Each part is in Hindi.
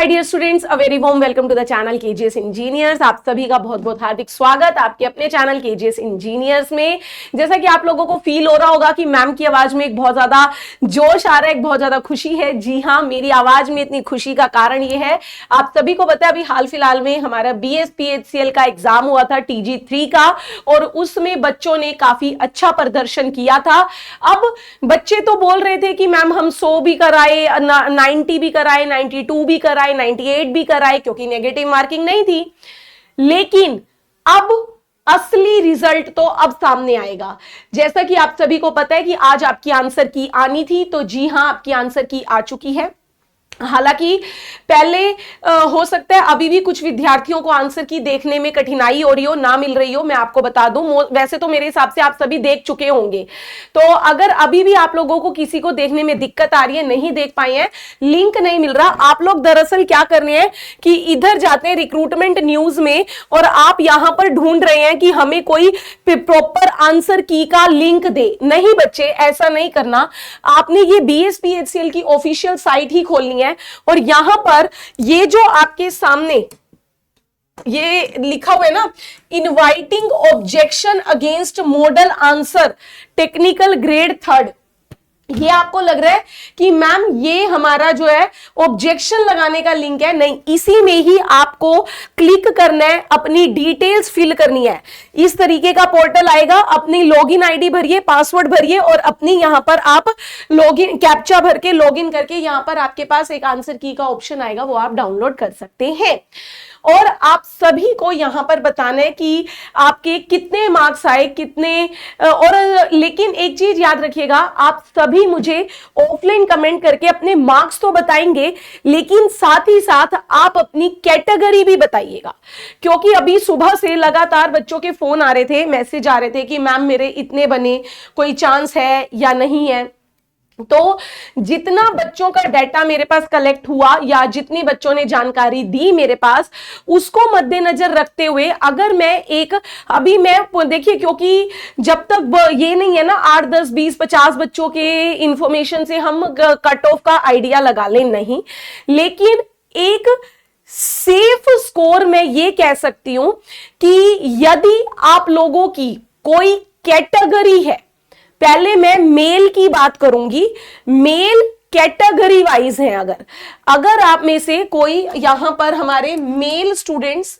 My dear students, a very warm welcome to the channel KGS Engineers. आप सभी का बहुत बहुत हार्दिक स्वागत आपके अपने चैनल केजीएस इंजीनियर्स में। जैसा कि आप लोगों को फील हो रहा होगा कि मैम की आवाज में एक बहुत ज्यादा जोश आ रहा है, एक बहुत ज्यादा खुशी है। जी हाँ, मेरी आवाज में इतनी खुशी का कारण ये है, आप सभी को पता है अभी हाल फिलहाल में हमारा BSPHCL का एग्जाम हुआ था TG3 का, और उसमें बच्चों ने काफी अच्छा प्रदर्शन किया था। अब बच्चे तो बोल रहे थे कि मैम हम 100 भी कराए, 90 भी कराए, 92 भी कराए, 98 भी कराए, क्योंकि नेगेटिव मार्किंग नहीं थी। लेकिन अब असली रिजल्ट तो अब सामने आएगा। जैसा कि आप सभी को पता है कि आज आपकी आंसर की आनी थी, तो जी हां, आपकी आंसर की आ चुकी है। हालांकि पहले हो सकता है अभी भी कुछ विद्यार्थियों को आंसर की देखने में कठिनाई हो रही हो, ना मिल रही हो। मैं आपको बता दूं, वैसे तो मेरे हिसाब से आप सभी देख चुके होंगे। तो अगर अभी भी आप लोगों को किसी को देखने में दिक्कत आ रही है, नहीं देख पाए हैं, लिंक नहीं मिल रहा, आप लोग दरअसल क्या करने हैं कि इधर जाते हैं रिक्रूटमेंट न्यूज में, और आप यहां पर ढूंढ रहे हैं कि हमें कोई प्रॉपर आंसर की का लिंक दे। नहीं बच्चे, ऐसा नहीं करना। आपने ये BSPHCL की ऑफिशियल साइट ही खोलनी है, और यहां पर ये जो आपके सामने ये लिखा हुआ है ना, inviting objection against model answer technical grade 3rd, ये आपको लग रहा है कि मैम ये हमारा जो है ऑब्जेक्शन लगाने का लिंक है। नहीं, इसी में ही आपको क्लिक करना है, अपनी डिटेल्स फिल करनी है। इस तरीके का पोर्टल आएगा, अपनी लॉगिन आईडी भरिए, पासवर्ड भरिए, और अपनी यहां पर आप लॉगिन कैप्चा भर के लॉगिन करके यहां पर आपके पास एक आंसर की का ऑप्शन आएगा, वो आप डाउनलोड कर सकते हैं। और आप सभी को यहां पर बताना है कि आपके कितने मार्क्स आए, कितने। और लेकिन एक चीज याद रखिएगा, आप सभी मुझे ऑफलाइन कमेंट करके अपने मार्क्स तो बताएंगे, लेकिन साथ ही साथ आप अपनी कैटेगरी भी बताइएगा। क्योंकि अभी सुबह से लगातार बच्चों के फोन आ रहे थे, मैसेज आ रहे थे कि मैम मेरे इतने बने, कोई चांस है या नहीं है। तो जितना बच्चों का डाटा मेरे पास कलेक्ट हुआ, या जितनी बच्चों ने जानकारी दी मेरे पास, उसको मद्देनजर रखते हुए अगर मैं एक अभी मैं देखिए, क्योंकि जब तक ये नहीं है ना 8, 10, 20, 50 बच्चों के इंफॉर्मेशन से हम कट ऑफ का आइडिया लगा लें, नहीं। लेकिन एक सेफ स्कोर में ये कह सकती हूं कि यदि आप लोगों की कोई कैटेगरी है, पहले मैं मेल की बात करूंगी, मेल कैटेगरी वाइज है। अगर आप में से कोई यहां पर हमारे मेल स्टूडेंट्स,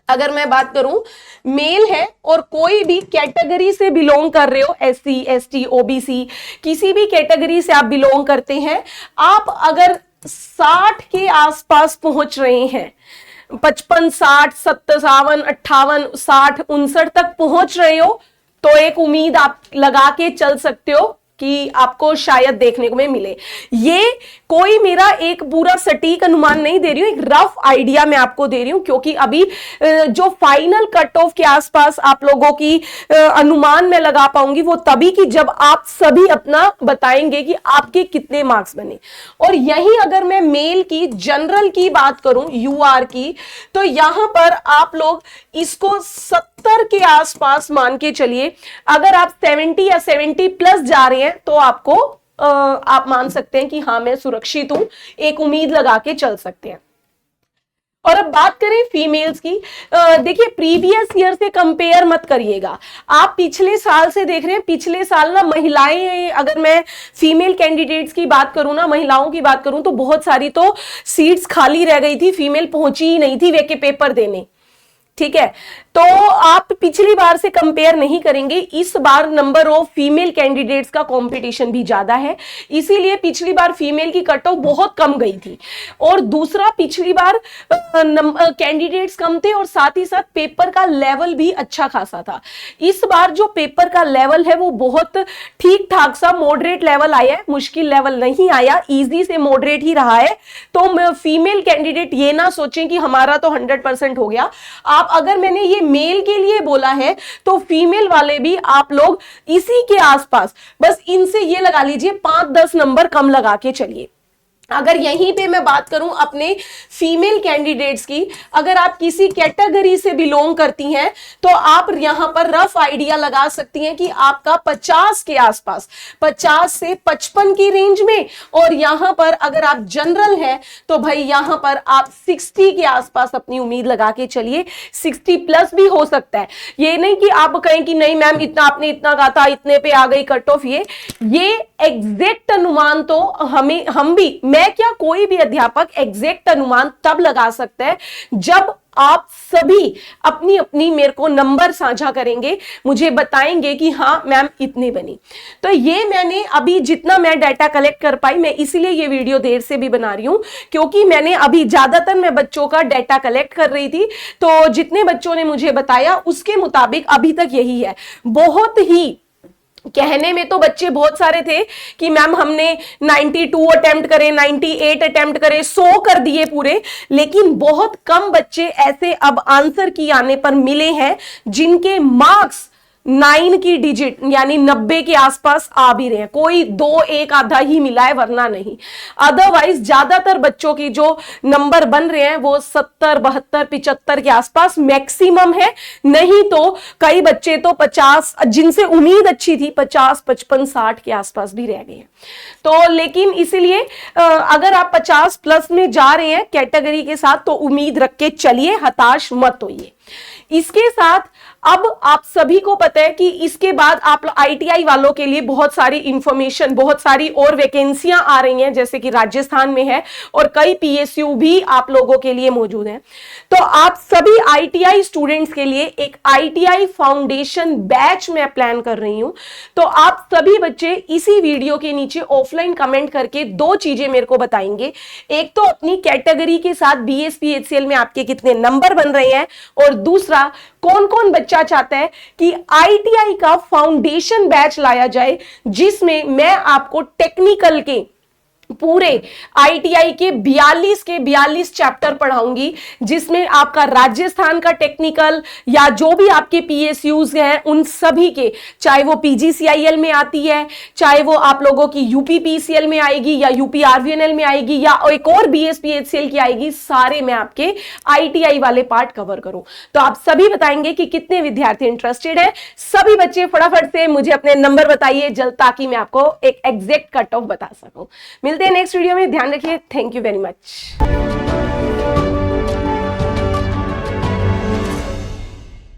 अगर मैं बात करूं मेल है और कोई भी कैटेगरी से बिलोंग कर रहे हो, SC, ST, OBC, किसी भी कैटेगरी से आप बिलोंग करते हैं, आप अगर 60 के आसपास पहुंच रहे हैं, 55, 60, 57, 58, 60, 59 तक पहुंच रहे हो, तो एक उम्मीद आप लगा के चल सकते हो कि आपको शायद देखने को मिले। ये कोई मेरा एक पूरा सटीक अनुमान नहीं दे रही हूं, एक रफ आइडिया मैं आपको दे रही हूं, क्योंकि अभी जो फाइनल कट ऑफ के आसपास आप लोगों की अनुमान में लगा पाऊंगी वो तभी कि जब आप सभी अपना बताएंगे कि आपके कितने मार्क्स बने। और यही अगर मैं मेल की जनरल की बात करूं, UR की, तो यहां पर आप लोग इसको 70 के आसपास मान के चलिए। अगर आप 70 या 70 प्लस जा रहे हैं, तो आपको आप मान सकते हैं कि हाँ मैं सुरक्षित हूं, एक उम्मीद लगा के चल सकते हैं। और अब बात करें फीमेल्स की, देखिए प्रीवियस ईयर से कंपेयर मत करिएगा। आप पिछले साल से देख रहे हैं, पिछले साल ना महिलाएं, अगर मैं फीमेल कैंडिडेट्स की बात करूं ना, महिलाओं की बात करूं, तो बहुत सारी तो सीट्स खाली रह गई थी, फीमेल पहुंची ही नहीं थी वे के पेपर देने। ठीक है, तो आप पिछली बार से कंपेयर नहीं करेंगे। इस बार नंबर ऑफ फीमेल कैंडिडेट्स का कंपटीशन भी ज्यादा है, इसीलिए पिछली बार फीमेल की कट ऑफ बहुत कम गई थी। और दूसरा, पिछली बार कैंडिडेट्स कम थे और साथ ही साथ पेपर का लेवल भी अच्छा खासा था। इस बार जो पेपर का लेवल है वो बहुत ठीक ठाक सा मॉडरेट लेवल आया है, मुश्किल लेवल नहीं आया, इजी से मॉडरेट ही रहा है। तो फीमेल कैंडिडेट ये ना सोचें कि हमारा तो 100% हो गया। आप अगर मैंने ये मेल के लिए बोला है, तो फीमेल वाले भी आप लोग इसी के आसपास, बस इनसे ये लगा लीजिए 5-10 नंबर कम लगा के चलिए। अगर यहीं पे मैं बात करूं अपने फीमेल कैंडिडेट्स की, अगर आप किसी कैटेगरी से बिलोंग करती हैं तो आप यहां पर रफ आइडिया लगा सकती हैं कि आपका 50 के आसपास, 50 से 55 की रेंज में, और यहां पर अगर आप जनरल हैं तो भाई यहां पर आप 60 के आसपास अपनी उम्मीद लगा के चलिए। 60 प्लस भी हो सकता है, ये नहीं कि आप कहें कि नहीं मैम इतना आपने इतना कहा था, इतने पे आ गई कट ऑफ। ये एग्जैक्ट अनुमान तो हम भी, मैं क्या कोई भी अध्यापक एग्जैक्ट अनुमान तब लगा सकता है जब आप सभी अपनी अपनी मेरे को नंबर साझा करेंगे, मुझे बताएंगे कि हाँ मैम इतनी बनी। तो ये मैंने अभी जितना मैं डाटा कलेक्ट कर पाई, मैं इसीलिए ये वीडियो देर से भी बना रही हूं क्योंकि मैंने अभी ज्यादातर मैं बच्चों का डाटा कलेक्ट कर रही थी, तो जितने बच्चों ने मुझे बताया उसके मुताबिक अभी तक यही है। बहुत ही कहने में तो बच्चे बहुत सारे थे कि मैम हमने 92 अटेम्प्ट करे, 98 अटेम्प्ट करे, 100 कर दिए पूरे, लेकिन बहुत कम बच्चे ऐसे अब आंसर की आने पर मिले हैं जिनके मार्क्स 9 की डिजिट यानी 90 के आसपास आ भी रहे हैं। कोई 2 1 आधा ही मिला है, वरना नहीं। अदरवाइज ज्यादातर बच्चों की जो नंबर बन रहे हैं वो 70 72 75 के आसपास मैक्सिमम है, नहीं तो कई बच्चे तो 50 जिनसे उम्मीद अच्छी थी 50 55 60 के आसपास भी रह गए हैं। तो लेकिन इसीलिए अगर आप 50 प्लस में जा रहे हैं कैटेगरी के साथ तो उम्मीद रख के चलिए, हताश मत होइए। इसके साथ अब आप सभी को पता है कि इसके बाद आप आईटीआई वालों के लिए बहुत सारी इंफॉर्मेशन, बहुत सारी और वैकेंसियां आ रही हैं, जैसे कि राजस्थान में है और कई पीएसयू भी आप लोगों के लिए मौजूद हैं। तो आप सभी आईटीआई स्टूडेंट्स के लिए एक आईटीआई फाउंडेशन बैच में प्लान कर रही हूं। तो आप सभी बच्चे इसी वीडियो के नीचे ऑफलाइन कमेंट करके 2 चीजें मेरे को बताएंगे। एक तो अपनी कैटेगरी के साथ बीएसपी एचसीएल में आपके कितने नंबर बन रहे हैं, और दूसरा कौन कौन बच्चा चाहता है कि आईटीआई का फाउंडेशन बैच लाया जाए, जिसमें मैं आपको टेक्निकल के पूरे आईटीआई के 42 चैप्टर पढ़ाऊंगी, जिसमें आपका राजस्थान का टेक्निकल या जो भी आपके पीएसयूज हैं उन सभी के, चाहे वो पीजीसीआईएल में आती है, चाहे वो आप लोगों की यूपी पीसीएल में आएगी या यूपी आरवीएनएल में आएगी या एक और बीएसपी एचसीएल की आएगी, सारे मैं आपके आईटीआई वाले पार्ट कवर करूं। तो आप सभी बताएंगे कि कितने विद्यार्थी इंटरेस्टेड है। सभी बच्चे फटाफट से मुझे अपने नंबर बताइए जल्द, ताकि मैं आपको एक एग्जैक्ट कट ऑफ बता सकूं। मिलते हैं नेक्स्ट वीडियो में, ध्यान रखिए। Thank you very much.